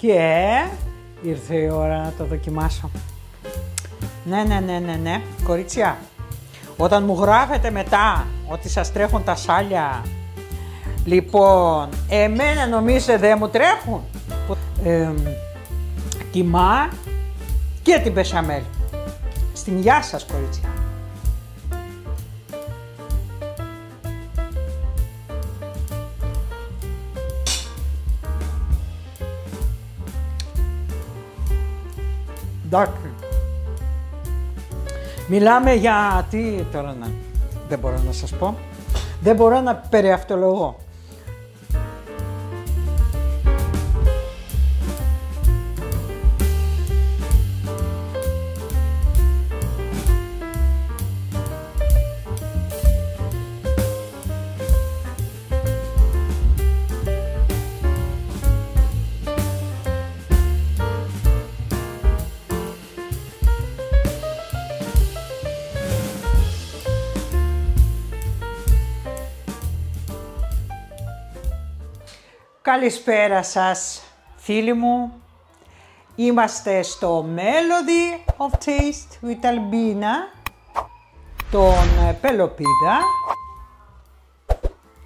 Και ήρθε η ώρα να το δοκιμάσω. Ναι, κορίτσια. Όταν μου γράφετε μετά ότι σας τρέχουν τα σάλια, λοιπόν, εμένα νομίζετε δεν μου τρέχουν. Κιμά και την μπεσαμέλ. Στην υγεία σας, κορίτσια. Εντάξει. Μιλάμε για τι τώρα να... Δεν μπορώ να σας πω. Δεν μπορώ να περιαυτολογώ. Καλησπέρα σας, φίλοι μου. Είμαστε στο Melody of Taste with Albina, τον Πελοπίδα,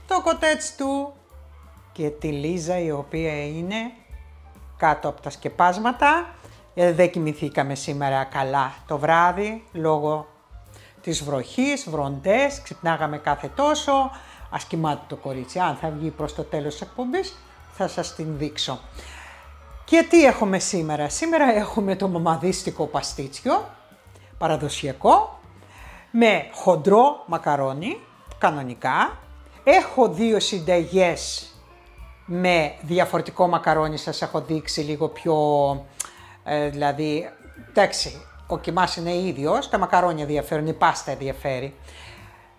το κοτέτς του και τη Λίζα, η οποία είναι κάτω από τα σκεπάσματα. Δεν κοιμηθήκαμε σήμερα καλά το βράδυ λόγω της βροχής, βροντές, ξυπνάγαμε κάθε τόσο. Ας κοιμάται το κορίτσι. Αν θα βγει προς το τέλος της εκπομπής, θα σας την δείξω. Και τι έχουμε σήμερα? Σήμερα έχουμε το μαμαδίστικο παστίτσιο, παραδοσιακό, με χοντρό μακαρόνι, κανονικά. Έχω δύο συνταγές με διαφορετικό μακαρόνι, σας έχω δείξει λίγο πιο, δηλαδή, εντάξει, ο κιμάς είναι ίδιος, τα μακαρόνια διαφέρουν, η πάστα διαφέρει.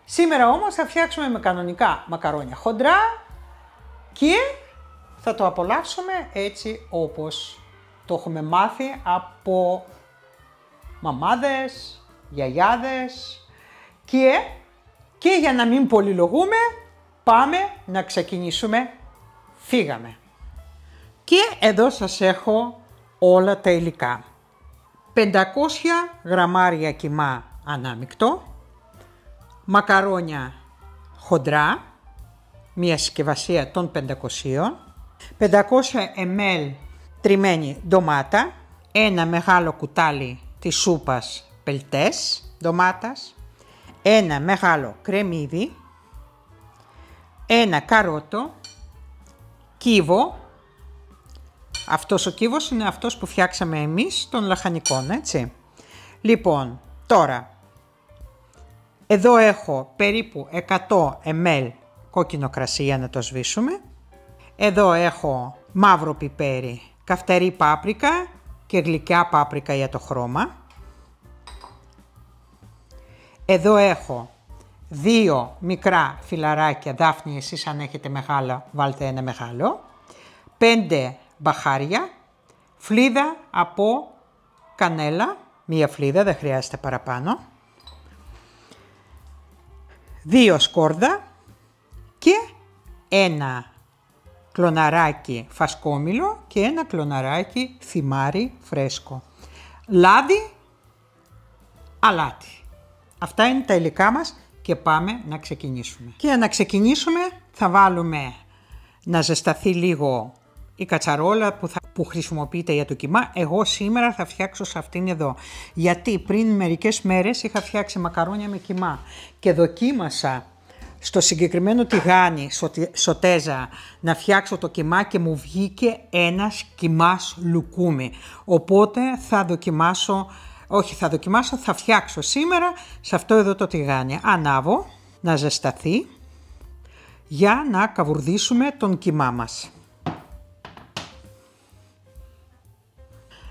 Σήμερα όμως θα φτιάξουμε με κανονικά μακαρόνια χοντρά και θα το απολαύσουμε έτσι όπως το έχουμε μάθει από μαμάδες, γιαγιάδες και για να μην πολυλογούμε πάμε να ξεκινήσουμε. Φύγαμε. Και εδώ σας έχω όλα τα υλικά. 500 γραμμάρια κιμά ανάμεικτο, μακαρόνια χοντρά, μία συσκευασία των 500, 500 ml τριμμένη ντομάτα, ένα μεγάλο κουτάλι της σούπας πελτές ντομάτας, ένα μεγάλο κρεμμύδι, ένα καρότο, κύβο. Αυτός ο κύβος είναι αυτός που φτιάξαμε εμείς των λαχανικών, έτσι. Λοιπόν, τώρα, εδώ έχω περίπου 100 ml κόκκινο κρασί για να το σβήσουμε. Εδώ έχω μαύρο πιπέρι, καυτερή πάπρικα και γλυκιά πάπρικα για το χρώμα. Εδώ έχω 2 μικρά φιλαράκια δάφνη, εσείς αν έχετε μεγάλα βάλτε ένα μεγάλο. 5 μπαχάρια, φλίδα από κανέλα, μία φλίδα, δεν χρειάζεται παραπάνω. 2 σκόρδα και ένα κλωναράκι φασκόμηλο και ένα κλωναράκι θυμάρι φρέσκο. Λάδι, αλάτι. Αυτά είναι τα υλικά μας και πάμε να ξεκινήσουμε. Και για να ξεκινήσουμε θα βάλουμε να ζεσταθεί λίγο η κατσαρόλα που χρησιμοποιείται για το κιμά. Εγώ σήμερα θα φτιάξω σε αυτήν εδώ. Γιατί πριν μερικές μέρες είχα φτιάξει μακαρόνια με κιμά και δοκίμασα στο συγκεκριμένο τηγάνι σοτέζα να φτιάξω το κιμά και μου βγήκε ένας κιμάς λουκούμι. Οπότε θα φτιάξω σήμερα σε αυτό εδώ το τηγάνι. Ανάβω να ζεσταθεί για να καβουρδίσουμε τον κιμά μας.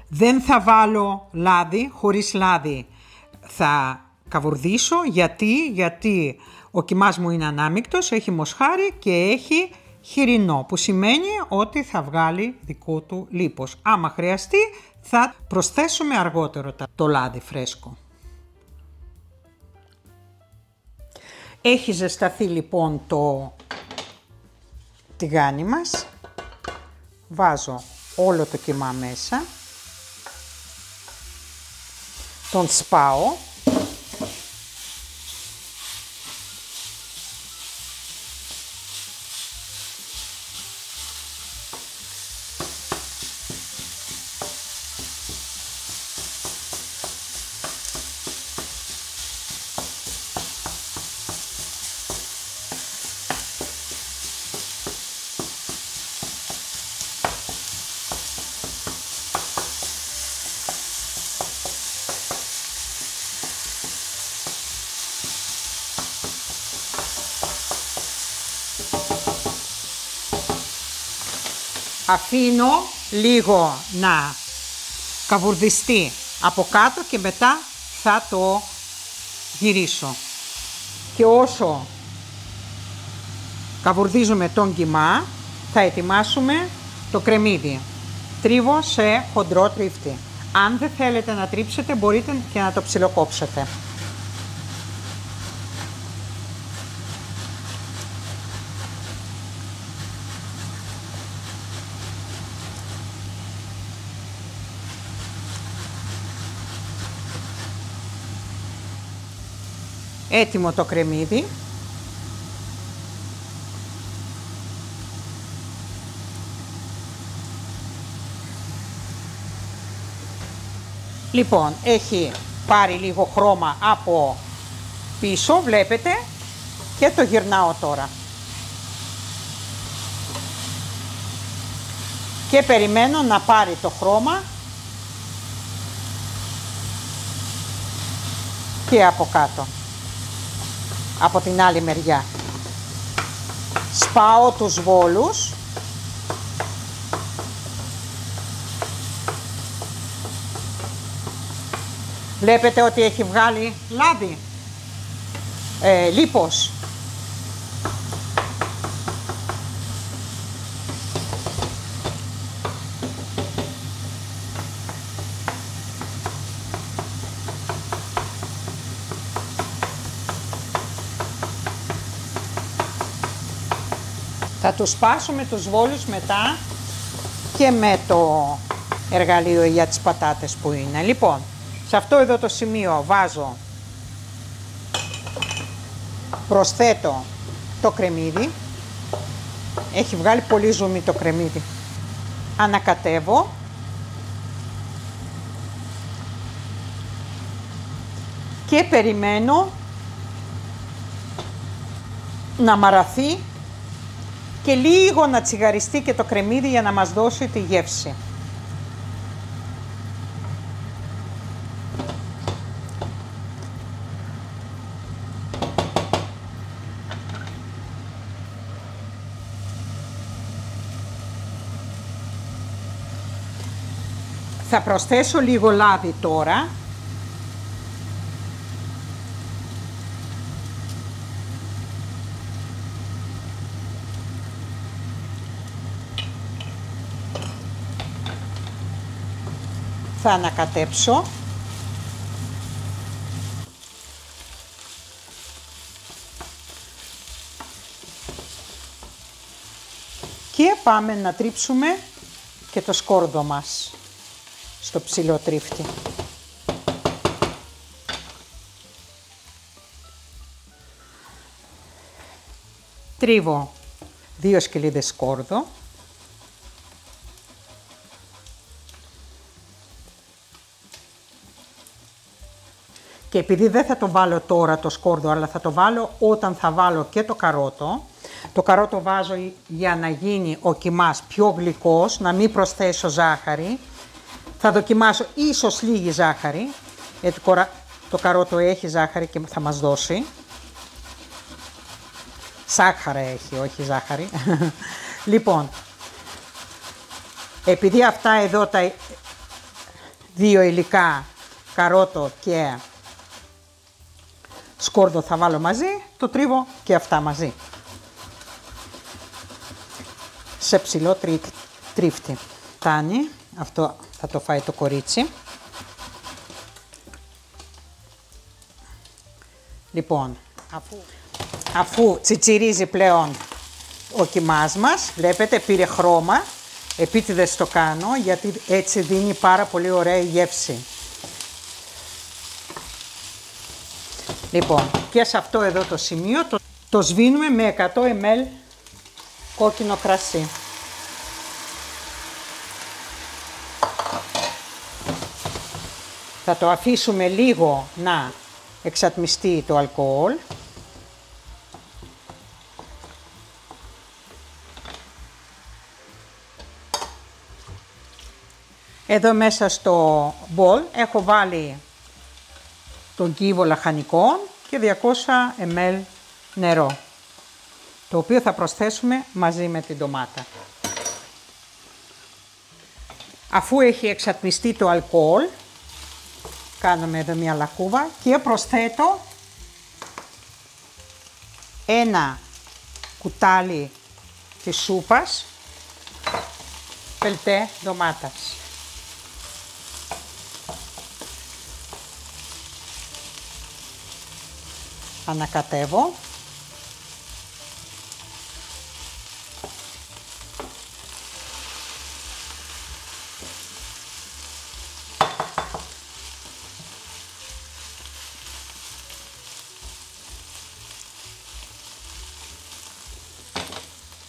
Δεν θα βάλω λάδι, χωρίς λάδι θα καβουρδίσω. Γιατί ο κιμάς μου είναι ανάμεικτος, έχει μοσχάρι και έχει χοιρινό, που σημαίνει ότι θα βγάλει δικό του λίπος. Άμα χρειαστεί θα προσθέσουμε αργότερο το λάδι φρέσκο. Έχει ζεσταθεί λοιπόν το τηγάνι μας. Βάζω όλο το κιμά μέσα. Τον σπάω. Αφήνω λίγο να καβουρδιστεί από κάτω και μετά θα το γυρίσω. Και όσο καβουρδίζουμε τον κιμά, θα ετοιμάσουμε το κρεμμύδι. Τρίβω σε χοντρό τρίφτη. Αν δεν θέλετε να τρίψετε, μπορείτε και να το ψιλοκόψετε. Έτοιμο το κρεμμύδι. Λοιπόν, έχει πάρει λίγο χρώμα από πίσω, βλέπετε, και το γυρνάω τώρα. Και περιμένω να πάρει το χρώμα και από κάτω. Από την άλλη μεριά. Σπάω τους βόλους. Βλέπετε ότι έχει βγάλει λάδι, λίπος. Θα τους σπάσουμε τους βόλους μετά και με το εργαλείο για τις πατάτες που είναι. Λοιπόν, σε αυτό εδώ το σημείο βάζω, προσθέτω το κρεμμύδι. Έχει βγάλει πολύ ζουμί το κρεμμύδι. Ανακατεύω. Και περιμένω να μαραθεί και λίγο να τσιγαριστεί και το κρεμμύδι για να μας δώσει τη γεύση. Θα προσθέσω λίγο λάδι τώρα. Θα ανακατέψω. Και πάμε να τρίψουμε και το σκόρδο μας στο ψηλό τρίφτη. Τρίβω 2 σκελίδες σκόρδο. Και επειδή δεν θα το βάλω τώρα το σκόρδο, αλλά θα το βάλω όταν θα βάλω και το καρότο. Το καρότο βάζω για να γίνει ο κιμάς πιο γλυκός, να μην προσθέσω ζάχαρη. Θα δοκιμάσω ίσως λίγη ζάχαρη, γιατί το καρότο έχει ζάχαρη και θα μας δώσει. Σάκχαρα έχει, όχι ζάχαρη. Λοιπόν, επειδή αυτά εδώ τα 2 υλικά, καρότο και σκόρδο θα βάλω μαζί, το τρίβω και αυτά μαζί. Σε ψηλό τρίφτη. Φτάνει, αυτό θα το φάει το κορίτσι. Λοιπόν, αφού τσιτσιρίζει πλέον ο κιμάς μας, βλέπετε πήρε χρώμα Επίτηδες το κάνω γιατί έτσι δίνει πάρα πολύ ωραία γεύση. Λοιπόν, και σε αυτό εδώ το σημείο το σβήνουμε με 100 ml κόκκινο κρασί. Θα το αφήσουμε λίγο να εξατμιστεί το αλκοόλ. Εδώ μέσα στο μπολ έχω βάλει τον κύβο λαχανικών και 200 ml νερό, το οποίο θα προσθέσουμε μαζί με την ντομάτα. Αφού έχει εξατμιστεί το αλκοόλ, κάνουμε εδώ μια λακκούβα και προσθέτω ένα κουτάλι της σούπας πελτέ ντομάτας. Ανακατεύω.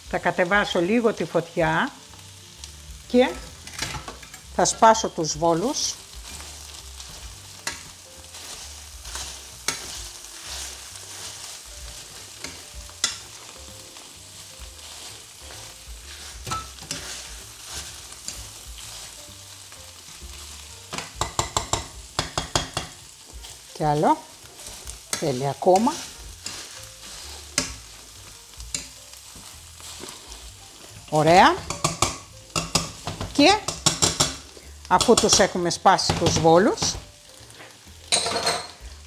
Θα κατεβάσω λίγο τη φωτιά και θα σπάσω τους βόλους. Και άλλο, θέλει ακόμα. Ωραία. Και αφού τους έχουμε σπάσει τους βόλους,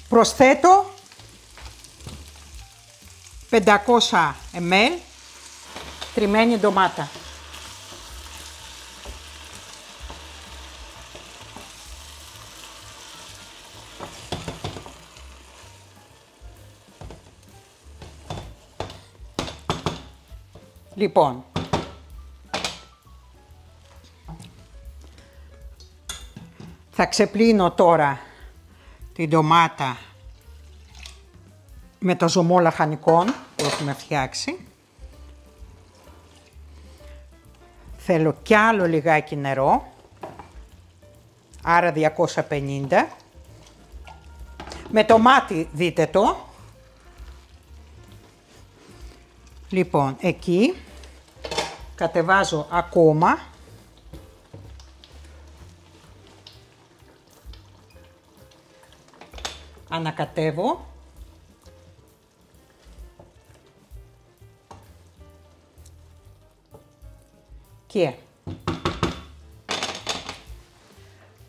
προσθέτω 500 ml τριμμένη ντομάτα. Λοιπόν, θα ξεπλύνω τώρα την ντομάτα με το ζωμό λαχανικών που έχουμε φτιάξει. Θέλω κι άλλο λιγάκι νερό, άρα 250. Με το μάτι δείτε το. Λοιπόν, εκεί κατεβάζω ακόμα. Ανακατεύω. Και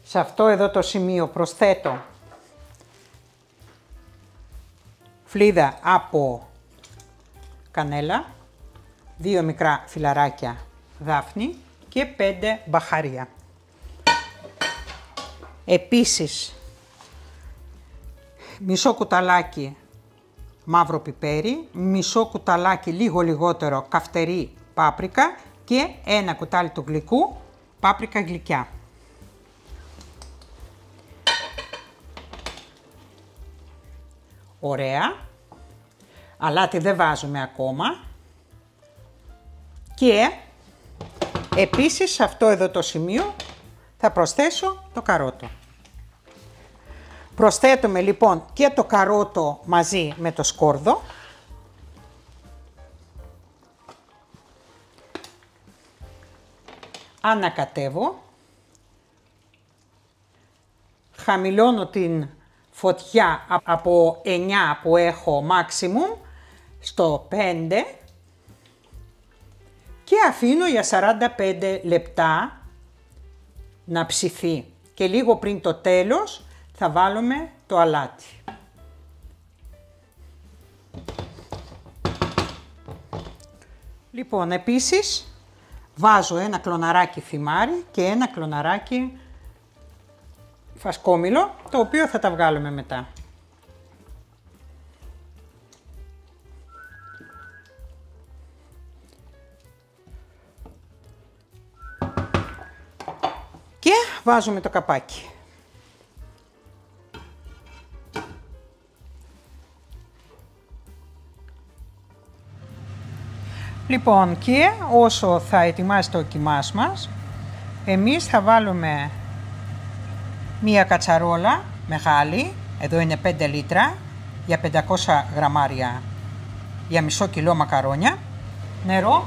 σε αυτό εδώ το σημείο προσθέτω φλίδα από κανέλα, 2 μικρά φιλαράκια δάφνη και 5 μπαχαρία. Επίσης, μισό κουταλάκι μαύρο πιπέρι, μισό κουταλάκι λίγο λιγότερο καυτερή πάπρικα και ένα κουτάλι του γλυκού πάπρικα γλυκιά. Ωραία. Αλάτι δεν βάζουμε ακόμα. Και επίσης σε αυτό εδώ το σημείο θα προσθέσω το καρότο. Προσθέτουμε λοιπόν και το καρότο μαζί με το σκόρδο. Ανακατεύω. Χαμηλώνω την φωτιά από 9 που έχω maximum στο 5 και αφήνω για 45 λεπτά να ψηθεί και λίγο πριν το τέλος θα βάλουμε το αλάτι. Λοιπόν, επίσης βάζω ένα κλωναράκι θυμάρι και ένα κλωναράκι φασκόμηλο, το οποίο θα τα βγάλουμε μετά. Και βάζουμε το καπάκι. Λοιπόν, και όσο θα ετοιμάσει το κιμάς μας, εμείς θα βάλουμε μία κατσαρόλα μεγάλη, εδώ είναι 5 λίτρα, για 500 γραμμάρια, για μισό κιλό μακαρόνια, νερό,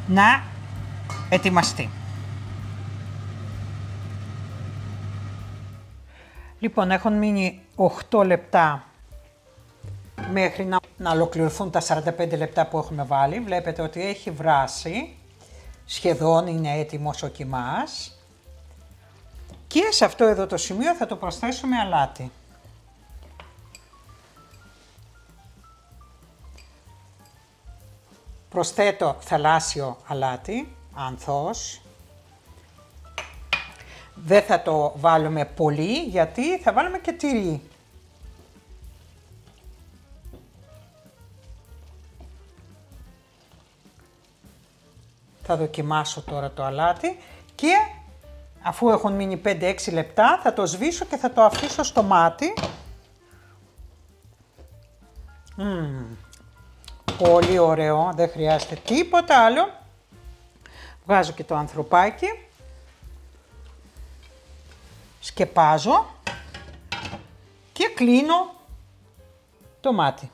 να ετοιμαστεί. Λοιπόν, έχουν μείνει 8 λεπτά μέχρι να ολοκληρωθούν τα 45 λεπτά που έχουμε βάλει. Βλέπετε ότι έχει βράσει, σχεδόν είναι έτοιμος ο κιμάς. Και σε αυτό εδώ το σημείο θα το προσθέσουμε αλάτι. Προσθέτω θαλάσσιο αλάτι, ανθός. Δεν θα το βάλουμε πολύ γιατί θα βάλουμε και τυρί. Θα δοκιμάσω τώρα το αλάτι και αφού έχουν μείνει 5-6 λεπτά θα το σβήσω και θα το αφήσω στο μάτι. Πολύ ωραίο, δεν χρειάζεται τίποτα άλλο. Βγάζω και το ανθρωπάκι. Σκεπάζω και κλείνω το μάτι.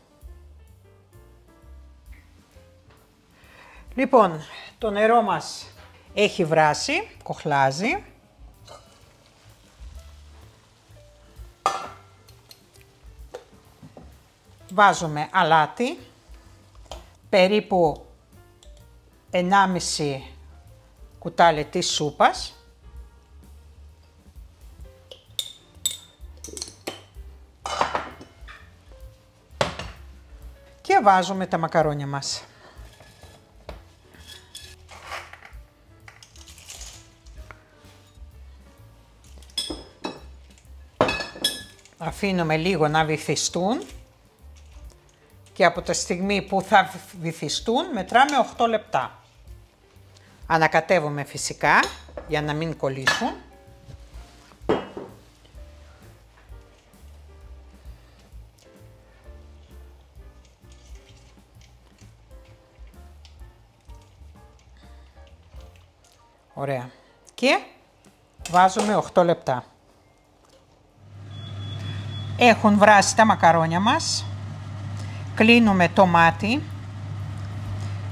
Λοιπόν, το νερό μας έχει βράσει, κοχλάζει. Βάζουμε αλάτι, περίπου 1,5 κουτάλι της σούπας. Και βάζουμε τα μακαρόνια μας. Αφήνουμε λίγο να βυθιστούν και από τη στιγμή που θα βυθιστούν μετράμε 8 λεπτά. Ανακατεύουμε φυσικά για να μην κολλήσουν. Ωραία. Και βάζουμε 8 λεπτά. Έχουν βράσει τα μακαρόνια μας. Κλείνουμε το μάτι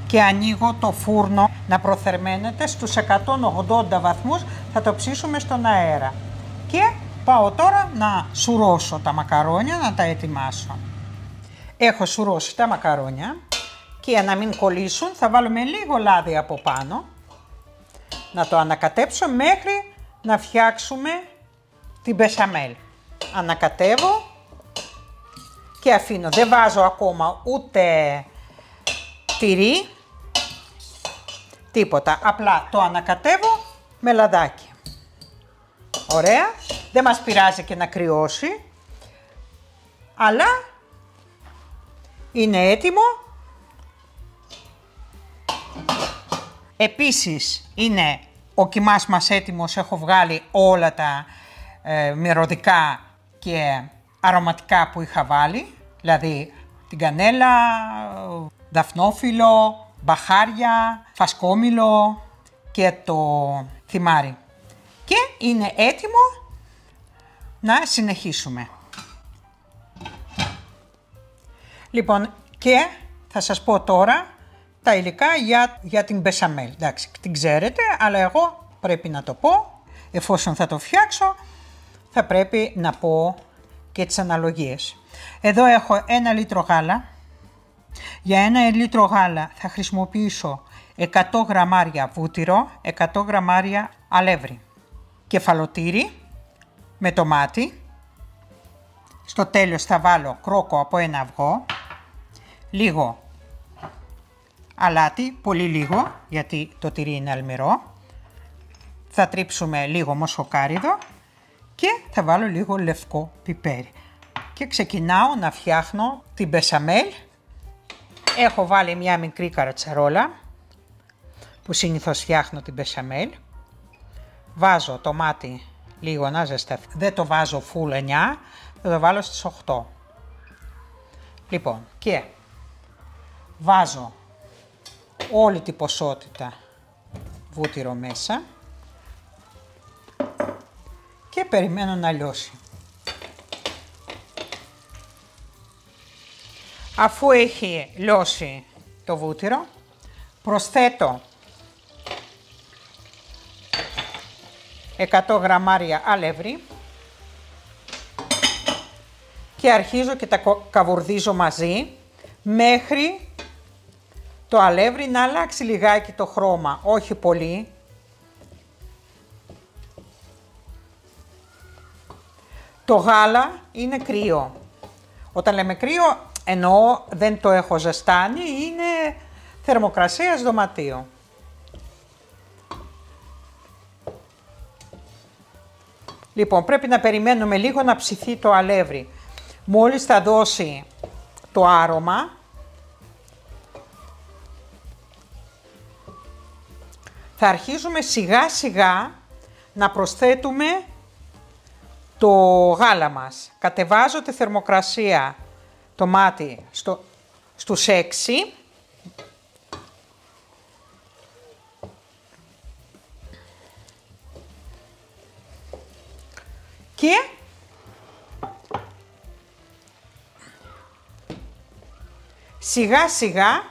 και ανοίγω το φούρνο να προθερμαίνεται στους 180 βαθμούς. Θα το ψήσουμε στον αέρα. Και πάω τώρα να σουρώσω τα μακαρόνια, να τα ετοιμάσω. Έχω σουρώσει τα μακαρόνια και για να μην κολλήσουν θα βάλουμε λίγο λάδι από πάνω. Να το ανακατέψω μέχρι να φτιάξουμε την μπεσαμέλ. Ανακατεύω και αφήνω. Δεν βάζω ακόμα ούτε τυρί, τίποτα. Απλά το ανακατεύω με λαδάκι. Ωραία. Δεν μας πειράζει και να κρυώσει, αλλά είναι έτοιμο. Επίσης είναι ο κιμάς μας έτοιμος. Έχω βγάλει όλα τα μυρωδικά και αρωματικά που είχα βάλει, δηλαδή την κανέλα, δαφνόφυλλο, μπαχάρια, φασκόμηλο και το θυμάρι. Και είναι έτοιμο να συνεχίσουμε. Λοιπόν, και θα σας πω τώρα τα υλικά για την μπεσαμέλ. Εντάξει, την ξέρετε, αλλά εγώ πρέπει να το πω, εφόσον θα το φτιάξω, θα πρέπει να πω και τις αναλογίες. Εδώ έχω 1 λίτρο γάλα. Για 1 λίτρο γάλα θα χρησιμοποιήσω 100 γραμμάρια βούτυρο, 100 γραμμάρια αλεύρι, κεφαλοτήρι με τομάτι. Στο τέλος θα βάλω κρόκο από 1 αυγό, λίγο αλάτι, πολύ λίγο, γιατί το τυρί είναι αλμυρό. Θα τρίψουμε λίγο μοσχοκάριδο και θα βάλω λίγο λευκό πιπέρι. Και ξεκινάω να φτιάχνω την μπεσαμέλ. Έχω βάλει μια μικρή καρατσαρόλα. που συνήθως φτιάχνω την μπεσαμέλ. Βάζω το μάτι λίγο να ζεσταθεί. Δεν το βάζω full 9, θα το βάλω στις 8. Λοιπόν, και βάζω όλη την ποσότητα βούτυρο μέσα και περιμένω να λιώσει. Αφού έχει λιώσει το βούτυρο, προσθέτω 100 γραμμάρια αλεύρι και αρχίζω και τα καβουρδίζω μαζί μέχρι το αλεύρι να αλλάξει λιγάκι το χρώμα, όχι πολύ. Το γάλα είναι κρύο. Όταν λέμε κρύο, εννοώ δεν το έχω ζεστάνει, είναι θερμοκρασίας δωματίου. Λοιπόν, πρέπει να περιμένουμε λίγο να ψηθεί το αλεύρι. Μόλις θα δώσει το άρωμα, θα αρχίζουμε σιγά σιγά να προσθέτουμε το γάλα μας. Κατεβάζω τη θερμοκρασία το μάτι στους 6. Και σιγά σιγά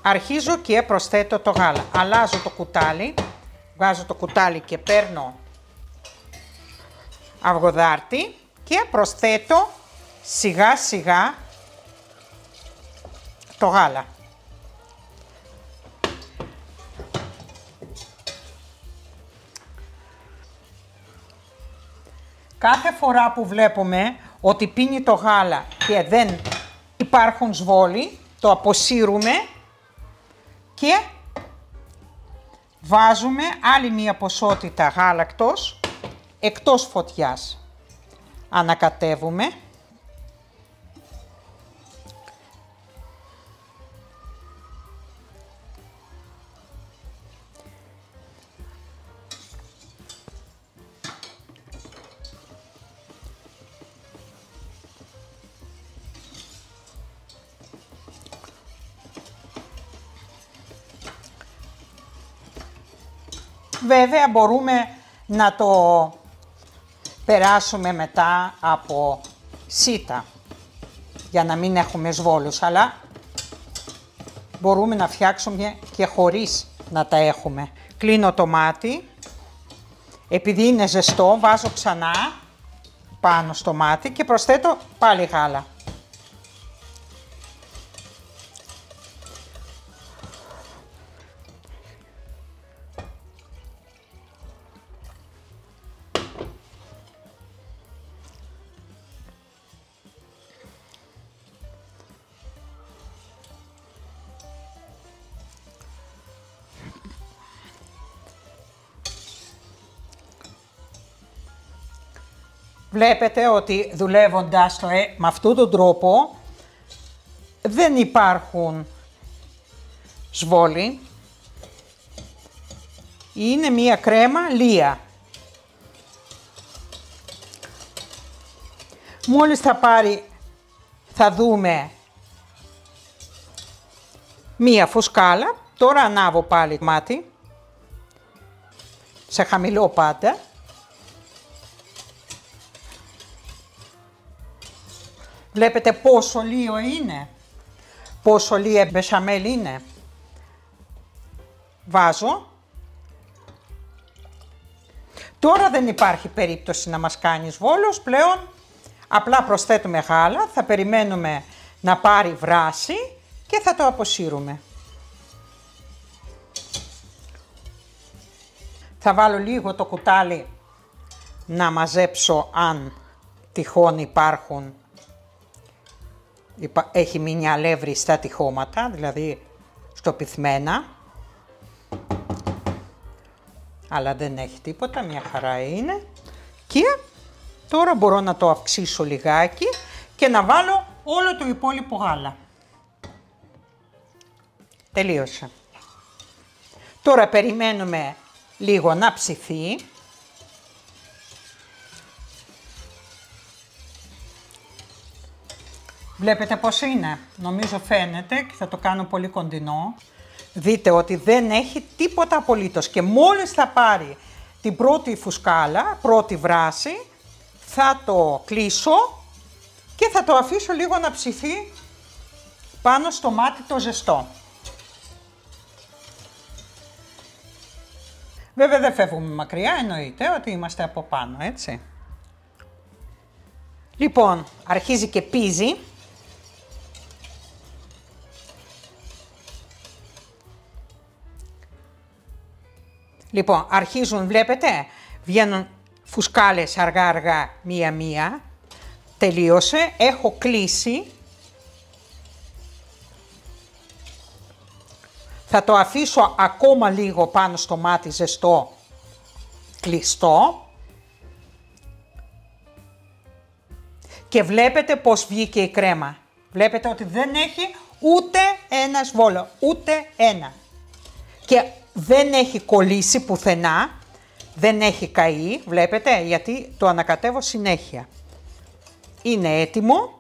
αρχίζω και προσθέτω το γάλα. Αλλάζω το κουτάλι, βγάζω το κουτάλι και παίρνω αυγοδάρτη και προσθέτω σιγά σιγά το γάλα. Κάθε φορά που βλέπουμε ότι πίνει το γάλα και δεν υπάρχουν σβόλοι, το αποσύρουμε και βάζουμε άλλη μία ποσότητα γάλακτος εκτός φωτιάς. Ανακατεύουμε. Βέβαια μπορούμε να το περάσουμε μετά από σίτα για να μην έχουμε σβόλους, αλλά μπορούμε να φτιάξουμε και χωρίς να τα έχουμε. Κλείνω το μάτι, επειδή είναι ζεστό βάζω ξανά πάνω στο μάτι και προσθέτω πάλι γάλα. Βλέπετε ότι δουλεύοντας με αυτόν τον τρόπο δεν υπάρχουν σβόλοι. Είναι μία κρέμα λία. Μόλις θα δούμε μία φουσκάλα. Τώρα ανάβω πάλι το μάτι, σε χαμηλό πάντα. Βλέπετε πόσο λίο είναι, πόσο λία μπεσαμέλ είναι. Βάζω. Τώρα δεν υπάρχει περίπτωση να μας κάνει σβόλος, πλέον απλά προσθέτουμε γάλα, θα περιμένουμε να πάρει βράση και θα το αποσύρουμε. Θα βάλω λίγο το κουτάλι να μαζέψω αν τυχόν υπάρχουν. Έχει μείνει αλεύρι στα τυχώματα, δηλαδή στο πυθμένα. Αλλά δεν έχει τίποτα, μια χαρά είναι. Και τώρα μπορώ να το αυξήσω λιγάκι και να βάλω όλο το υπόλοιπο γάλα. Τελείωσε. Τώρα περιμένουμε λίγο να ψηθεί. Βλέπετε πώς είναι, νομίζω φαίνεται και θα το κάνω πολύ κοντινό. Δείτε ότι δεν έχει τίποτα απολύτως και μόλις θα πάρει την πρώτη φουσκάλα, πρώτη βράση, θα το κλείσω και θα το αφήσω λίγο να ψηθεί πάνω στο μάτι το ζεστό. Βέβαια δεν φεύγουμε μακριά, εννοείται ότι είμαστε από πάνω, έτσι. Λοιπόν, αρχίζει και πίζει. Λοιπόν, αρχίζουν, βλέπετε, βγαίνουν φουσκάλες αργά-αργά, μία-μία. Τελείωσε, έχω κλείσει. Θα το αφήσω ακόμα λίγο πάνω στο μάτι ζεστό, κλειστό. Και βλέπετε πώς βγήκε η κρέμα. Βλέπετε ότι δεν έχει ούτε ένα σβόλο, ούτε ένα. Και δεν έχει κολλήσει πουθενά, δεν έχει καεί, βλέπετε, γιατί το ανακατεύω συνέχεια. Είναι έτοιμο.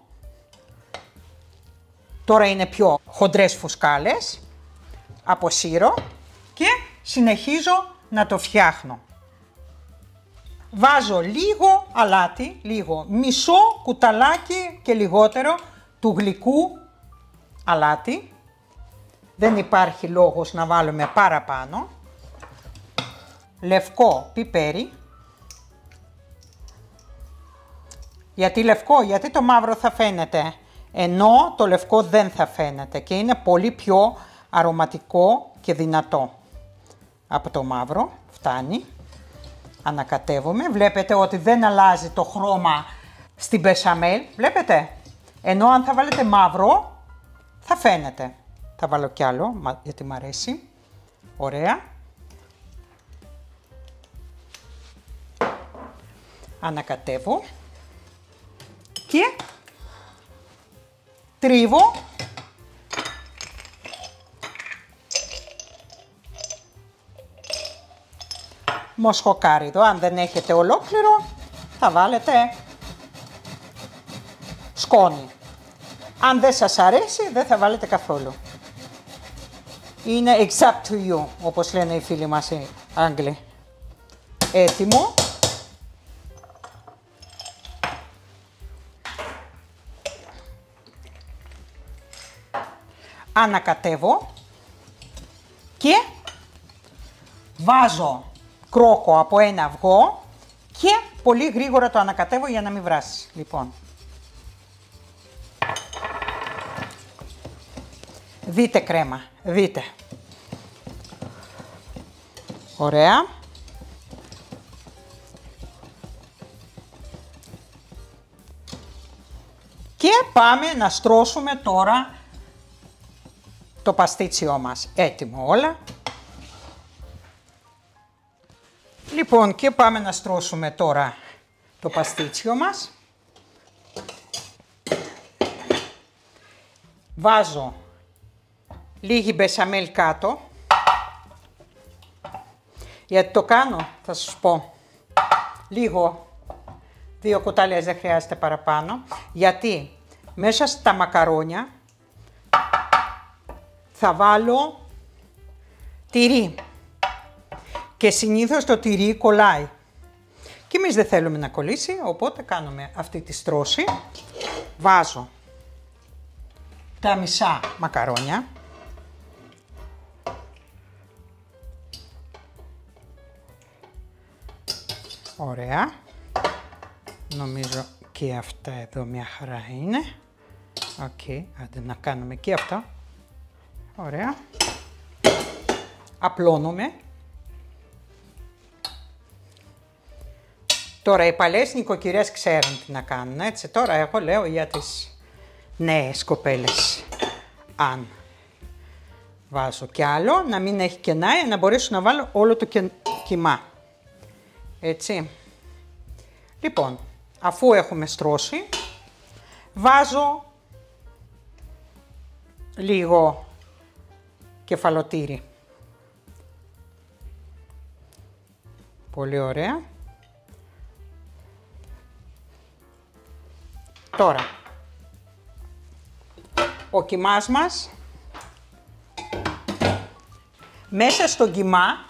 Τώρα είναι πιο χοντρές φουσκάλες. Αποσύρω και συνεχίζω να το φτιάχνω. Βάζω λίγο αλάτι, λίγο, μισό κουταλάκι και λιγότερο του γλυκού αλάτι. Δεν υπάρχει λόγος να βάλουμε παραπάνω. Λευκό πιπέρι. Γιατί λευκό, γιατί το μαύρο θα φαίνεται, ενώ το λευκό δεν θα φαίνεται και είναι πολύ πιο αρωματικό και δυνατό. Από το μαύρο φτάνει. Ανακατεύουμε. Βλέπετε ότι δεν αλλάζει το χρώμα στην μπεσαμέλ. Βλέπετε. Ενώ αν θα βάλετε μαύρο θα φαίνεται. Θα βάλω κι άλλο γιατί μου αρέσει. Ωραία. Ανακατεύω. Και τρίβω. Μοσχοκάριδο. Αν δεν έχετε ολόκληρο θα βάλετε σκόνη. Αν δεν σας αρέσει δεν θα βάλετε καθόλου. Είναι it's up to you, όπως λένε οι φίλοι μας οι Άγγλοι. Έτοιμο. Ανακατεύω και βάζω κρόκο από ένα αυγό και πολύ γρήγορα το ανακατεύω για να μην βράσει. Λοιπόν, δείτε κρέμα, δείτε. Ωραία. Και πάμε να στρώσουμε τώρα το παστίτσιό μας. Έτοιμο όλα. Λοιπόν, και πάμε να στρώσουμε τώρα το παστίτσιο μας. Βάζω λίγη μπεσαμέλ κάτω. Γιατί το κάνω, θα σας πω, λίγο, 2 κουτάλιες, δεν χρειάζεται παραπάνω. Γιατί μέσα στα μακαρόνια θα βάλω τυρί. Και συνήθως το τυρί κολλάει. Και εμείς δεν θέλουμε να κολλήσει, οπότε κάνουμε αυτή τη στρώση. Βάζω τα μισά μακαρόνια. Ωραία. Νομίζω και αυτά εδώ μια χαρά είναι. Οκ, άντε να κάνουμε και αυτά. Ωραία. Απλώνουμε. Τώρα οι παλαιές νοικοκυρές ξέρουν τι να κάνουν, έτσι. Τώρα εγώ λέω για τις νέες κοπέλες. Αν βάζω κι άλλο, να μην έχει κενά, να μπορέσω να βάλω όλο το κιμά. Έτσι. Λοιπόν, αφού έχουμε στρώσει, βάζω λίγο κεφαλοτήρι. Πολύ ωραία. Τώρα, ο κιμάς μας, μέσα στο κιμά,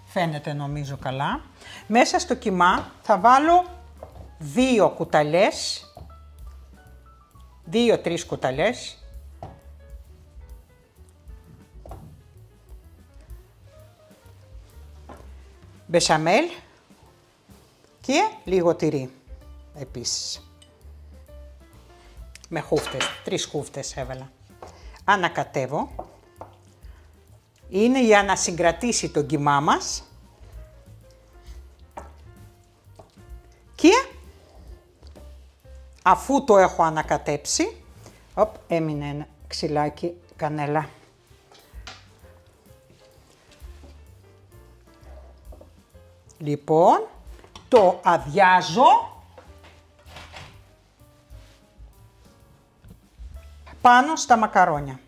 φαίνεται νομίζω καλά, μέσα στο κιμά θα βάλω 2 κουταλιές, 2-3 κουταλιές μπεσαμέλ και λίγο τυρί επίσης. Με χούφτες, 3 χούφτες έβαλα. Ανακατεύω. Είναι για να συγκρατήσει τον κιμά μας. Και αφού το έχω ανακατέψει, έμεινε ένα ξυλάκι κανέλα. Λοιπόν, το αδειάζω πάνω στα μακαρόνια.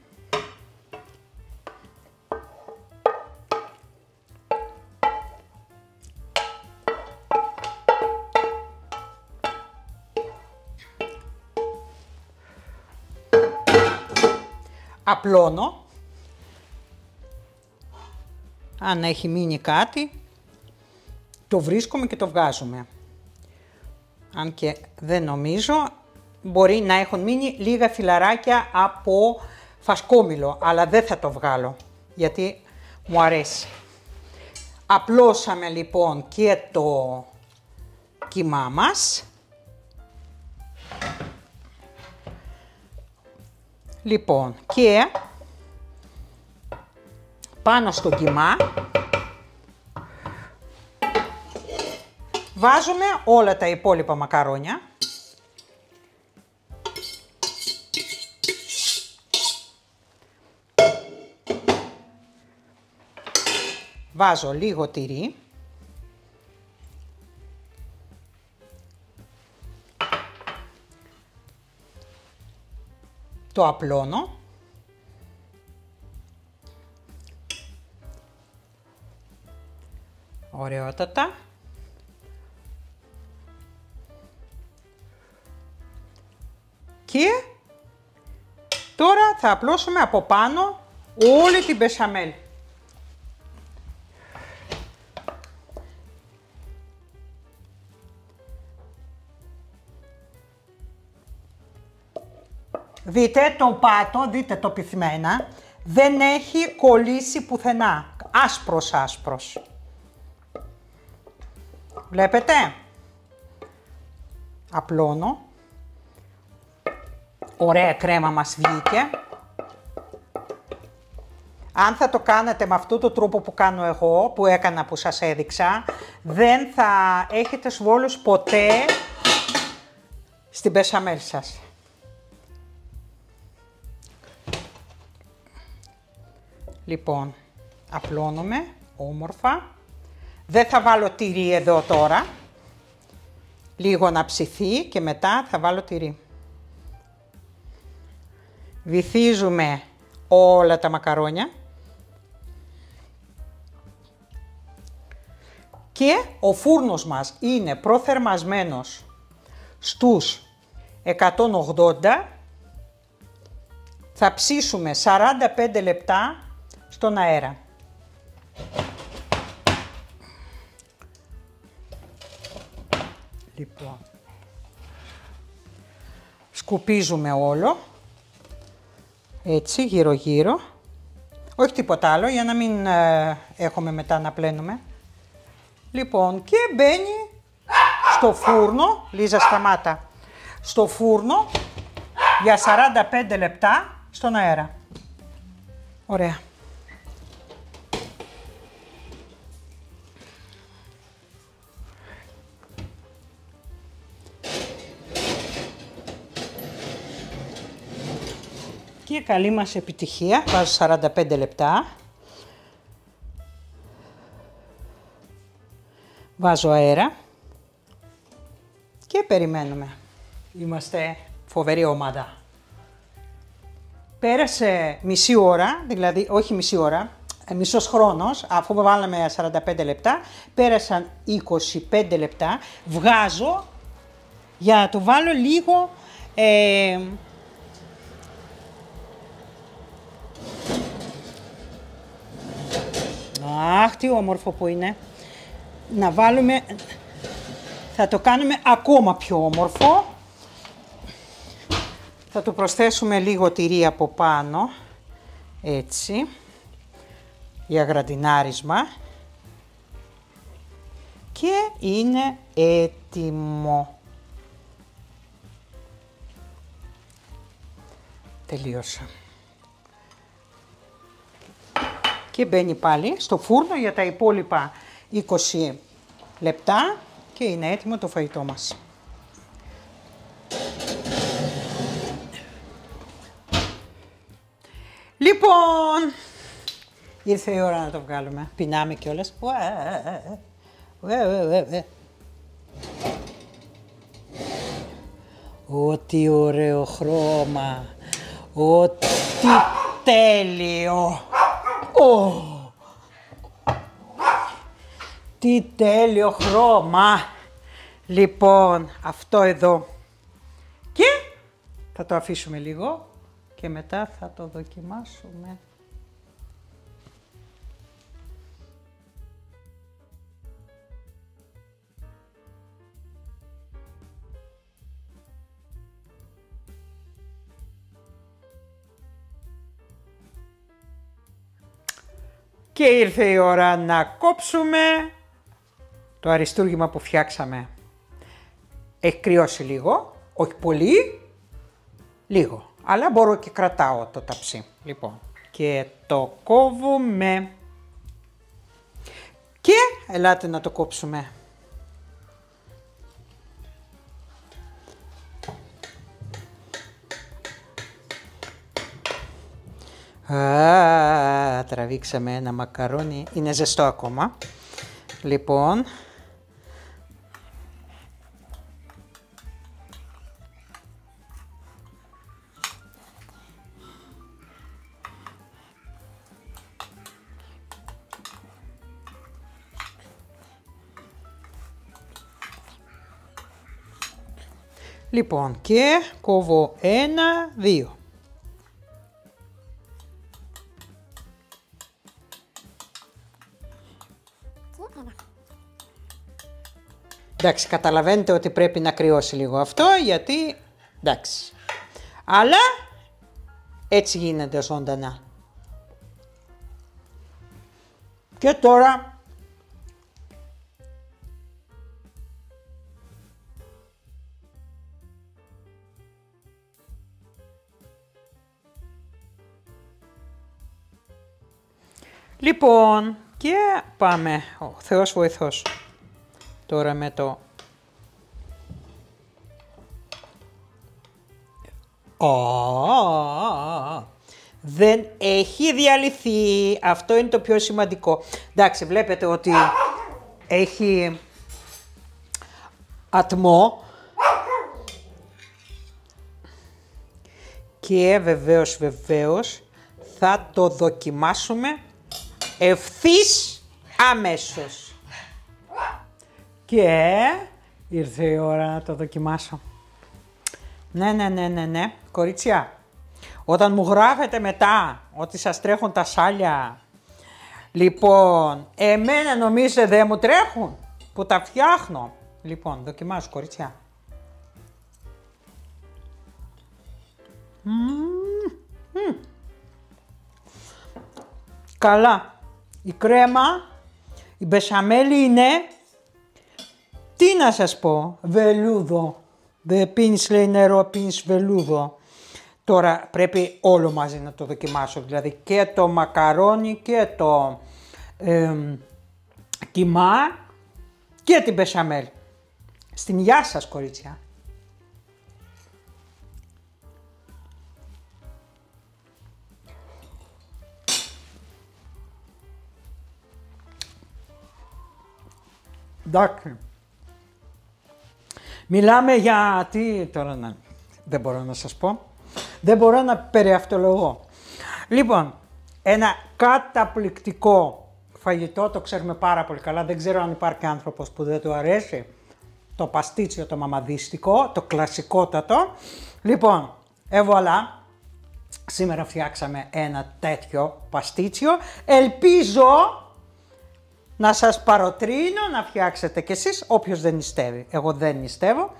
Απλώνω. Αν έχει μείνει κάτι, το βρίσκουμε και το βγάζουμε. Αν και δεν νομίζω, μπορεί να έχουν μείνει λίγα φιλαράκια από φασκόμηλο, αλλά δεν θα το βγάλω, γιατί μου αρέσει. Απλώσαμε λοιπόν και το κιμά μας. Λοιπόν, και πάνω στο κιμά βάζουμε όλα τα υπόλοιπα μακαρόνια. Βάζω λίγο τυρί. Το απλώνω. Ωραιότατα. Και τώρα θα απλώσουμε από πάνω όλη την μπεσαμέλ. Δείτε το πάτο, δείτε το πυθμένα, δεν έχει κολλήσει πουθενά, άσπρος άσπρος. Βλέπετε, απλώνω, ωραία κρέμα μας βγήκε. Αν θα το κάνετε με αυτό το τρόπο που κάνω εγώ, που έκανα που σας έδειξα, δεν θα έχετε σβόλους ποτέ στην μπεσαμέλ σας. Λοιπόν, απλώνουμε όμορφα. Δεν θα βάλω τυρί εδώ τώρα. Λίγο να ψηθεί και μετά θα βάλω τυρί. Βυθίζουμε όλα τα μακαρόνια. Και ο φούρνος μας είναι προθερμασμένος στους 180. Θα ψήσουμε 45 λεπτά στον αέρα. Λοιπόν, σκουπίζουμε όλο, έτσι γύρω γύρω, όχι τίποτα άλλο για να μην έχουμε μετά να πλένουμε. Λοιπόν, και μπαίνει στο φούρνο, Λίζα σταμάτα, στο φούρνο για 45 λεπτά στον αέρα. Ωραία. Και καλή μας επιτυχία, βάζω 45 λεπτά. Βάζω αέρα και περιμένουμε. Είμαστε φοβερή ομάδα. Πέρασε μισή ώρα, δηλαδή όχι μισή ώρα, μισός χρόνος, αφού βάλαμε 45 λεπτά, πέρασαν 25 λεπτά, βγάζω για να το βάλω λίγο αχ, τι όμορφο που είναι. Να βάλουμε, θα το κάνουμε ακόμα πιο όμορφο. Θα του προσθέσουμε λίγο τυρί από πάνω, έτσι, για γραντινάρισμα. Και είναι έτοιμο. Τελείωσα. Και μπαίνει πάλι στο φούρνο για τα υπόλοιπα 20 λεπτά και είναι έτοιμο το φαγητό μας. Λοιπόν, ήρθε η ώρα να το βγάλουμε. Πεινάμε κιόλας. Ό,τι ωραίο χρώμα. Ό,τι τέλειο. Τι τέλειο χρώμα. Λοιπόν, αυτό εδώ. Και θα το αφήσουμε λίγο και μετά θα το δοκιμάσουμε. Και ήρθε η ώρα να κόψουμε το αριστούργημα που φτιάξαμε. Έχει κρυώσει λίγο, όχι πολύ, λίγο. Αλλά μπορώ και κρατάω το ταψί. Λοιπόν, και το κόβουμε. Και ελάτε να το κόψουμε. Τραβήξαμε ένα μακαρόνι, είναι ζεστό ακόμα. Λοιπόν, και κόβω 1, 2. Εντάξει, καταλαβαίνετε ότι πρέπει να κρυώσει λίγο αυτό, γιατί, εντάξει, αλλά έτσι γίνεται ζωντανά. Και τώρα λοιπόν, και πάμε, ο Θεός βοηθός. Τώρα με το... δεν έχει διαλυθεί. Αυτό είναι το πιο σημαντικό. Εντάξει, βλέπετε ότι έχει ατμό. Και βεβαίως θα το δοκιμάσουμε ευθύς αμέσως. Και ήρθε η ώρα να το δοκιμάσω. Ναι, κορίτσια. Όταν μου γράφετε μετά ότι σας τρέχουν τα σάλια, λοιπόν, εμένα νομίζετε δεν μου τρέχουν, που τα φτιάχνω. Λοιπόν, δοκιμάσω, κορίτσια. Καλά. Η κρέμα, η μπεσαμέλη είναι... Τι να σας πω, βελούδο. Δεν πίνεις, λέει, νερό, πίνεις βελούδο. Τώρα πρέπει όλο μαζί να το δοκιμάσω, δηλαδή και το μακαρόνι και το κιμά και την μπεσαμέλ. Στην υγεία σας, κορίτσια. Εντάξει. Μιλάμε για τι τώρα να... Δεν μπορώ να σας πω. Δεν μπορώ να περιαυτολογώ. Λοιπόν, ένα καταπληκτικό φαγητό, το ξέρουμε πάρα πολύ καλά, δεν ξέρω αν υπάρχει άνθρωπος που δεν του αρέσει. Το παστίτσιο το μαμαδίστικο, το κλασικότατο. Λοιπόν, voilà. Σήμερα φτιάξαμε ένα τέτοιο παστίτσιο. Ελπίζω να σας παροτρύνω να φτιάξετε κι εσείς, όποιος δεν νηστεύει. Εγώ δεν νηστεύω.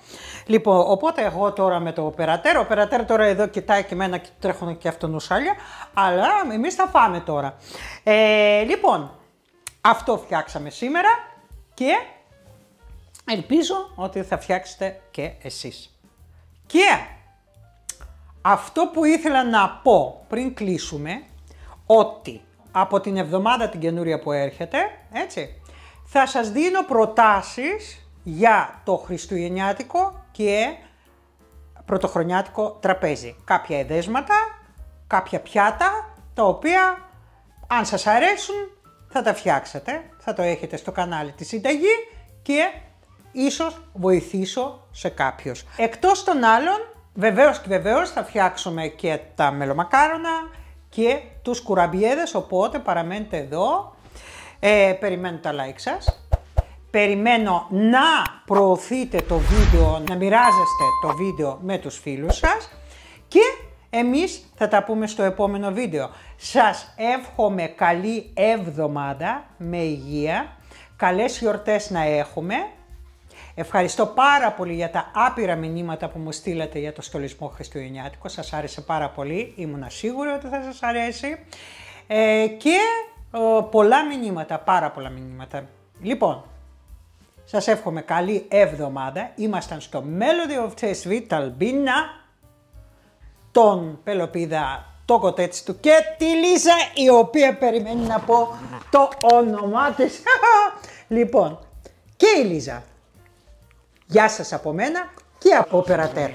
Λοιπόν, οπότε εγώ τώρα με το οπερατέρ. Ο οπερατέρ τώρα εδώ κοιτάει και εμένα και τρέχουν και αυτόν ουσάλια. Αλλά εμείς θα φάμε τώρα. Λοιπόν, αυτό φτιάξαμε σήμερα και ελπίζω ότι θα φτιάξετε και εσείς. Και αυτό που ήθελα να πω πριν κλείσουμε, ότι από την εβδομάδα την καινούρια που έρχεται, έτσι, θα σας δίνω προτάσεις για το χριστουγεννιάτικο και πρωτοχρονιάτικο τραπέζι. Κάποια εδέσματα, κάποια πιάτα, τα οποία αν σας αρέσουν θα τα φτιάξετε, θα το έχετε στο κανάλι της Συνταγή και ίσως βοηθήσω σε κάποιους. Εκτός των άλλων, βεβαίως και βεβαίως θα φτιάξουμε και τα μελομακάρονα και τους κουραμπιέδες, οπότε παραμένετε εδώ. Περιμένω τα like σας. Περιμένω να προωθείτε το βίντεο, να μοιράζεστε το βίντεο με τους φίλους σας και εμείς θα τα πούμε στο επόμενο βίντεο. Σας εύχομαι καλή εβδομάδα με υγεία, καλές γιορτές να έχουμε. Ευχαριστώ πάρα πολύ για τα άπειρα μηνύματα που μου στείλατε για το στολισμό χριστουγεννιάτικο. Σας άρεσε πάρα πολύ, ήμουνα σίγουρη ότι θα σας αρέσει. Και πολλά μηνύματα, πάρα πολλά μηνύματα. Λοιπόν, σας εύχομαι καλή εβδομάδα. Ήμασταν στο Melody of Taste with Albina, τον Πελοπίδα, το κοτέτσι του και τη Λίζα, η οποία περιμένει να πω το όνομά της. Λοιπόν, και η Λίζα. Γεια σας από μένα και από Περατέρ.